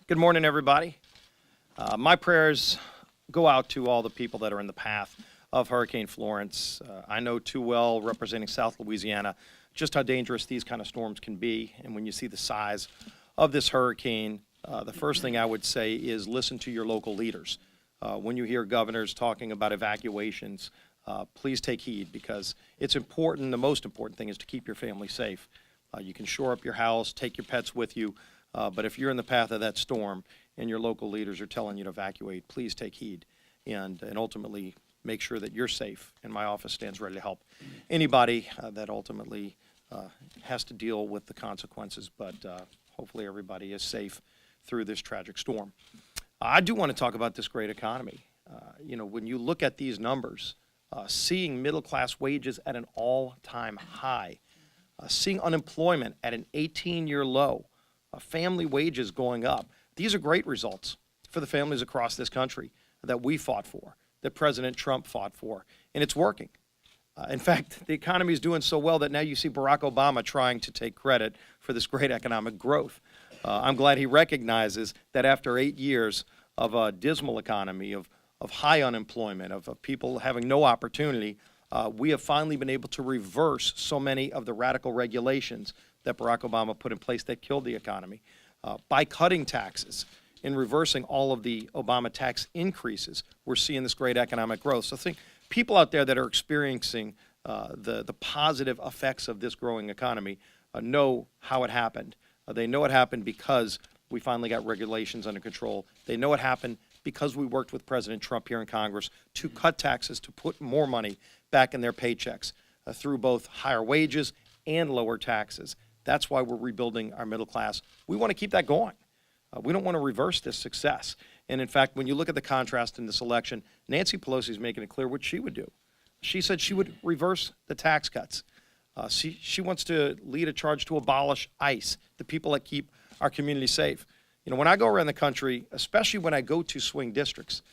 Good morning, everybody. My prayers go out to all the people that are in the path of Hurricane Florence. I know too well, representing South Louisiana, just how dangerous these kind of storms can be. And when you see the size of this hurricane, the first thing I would say is listen to your local leaders. When you hear governors talking about evacuations, please take heed, because it's important. The most important thing is to keep your family safe. You can shore up your house, take your pets with you, but if you're in the path of that storm and your local leaders are telling you to evacuate, please take heed and ultimately make sure that you're safe. And my office stands ready to help anybody that ultimately has to deal with the consequences, but hopefully everybody is safe through this tragic storm. I do want to talk about this great economy. When you look at these numbers, seeing middle-class wages at an all-time high, seeing unemployment at an 18-year low, family wages going up. These are great results for the families across this country that we fought for, that President Trump fought for, and it's working. In fact, the economy is doing so well that now you see Barack Obama trying to take credit for this great economic growth. I'm glad he recognizes that after 8 years of a dismal economy, of high unemployment, of people having no opportunity, we have finally been able to reverse so many of the radical regulations that Barack Obama put in place that killed the economy. By cutting taxes and reversing all of the Obama tax increases, we're seeing this great economic growth. So I think people out there that are experiencing the positive effects of this growing economy know how it happened. They know it happened because we finally got regulations under control. They know it happened because we worked with President Trump here in Congress to cut taxes, to put more money back in their paychecks through both higher wages and lower taxes. That's why we're rebuilding our middle class. We want to keep that going. We don't want to reverse this success. And in fact, when you look at the contrast in this election, Nancy Pelosi is making it clear what she would do. She said she would reverse the tax cuts. She wants to lead a charge to abolish ICE, the people that keep our community safe. When I go around the country, especially when I go to swing districts,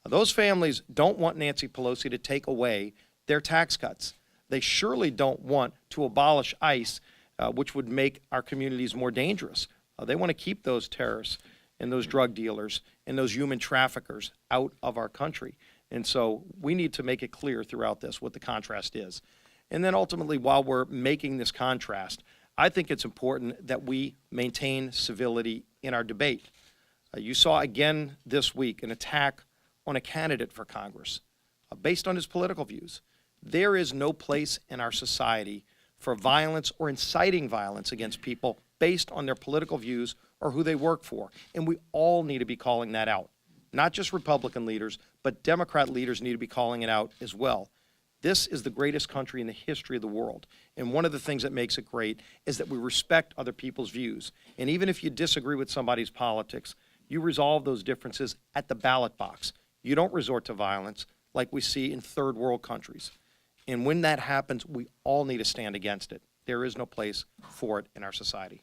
those families don't want Nancy Pelosi to take away their tax cuts. They surely don't want to abolish ICE, which would make our communities more dangerous. They want to keep those terrorists and those drug dealers and those human traffickers out of our country. And so we need to make it clear throughout this what the contrast is. And then ultimately, while we're making this contrast, I think it's important that we maintain civility in our debate. You saw again this week an attack on a candidate for Congress based on his political views. There is no place in our society for violence or inciting violence against people based on their political views or who they work for. And we all need to be calling that out. Not just Republican leaders, but Democrat leaders need to be calling it out as well. This is the greatest country in the history of the world. And one of the things that makes it great is that we respect other people's views. And even if you disagree with somebody's politics, you resolve those differences at the ballot box. You don't resort to violence like we see in third world countries. And when that happens, we all need to stand against it. There is no place for it in our society.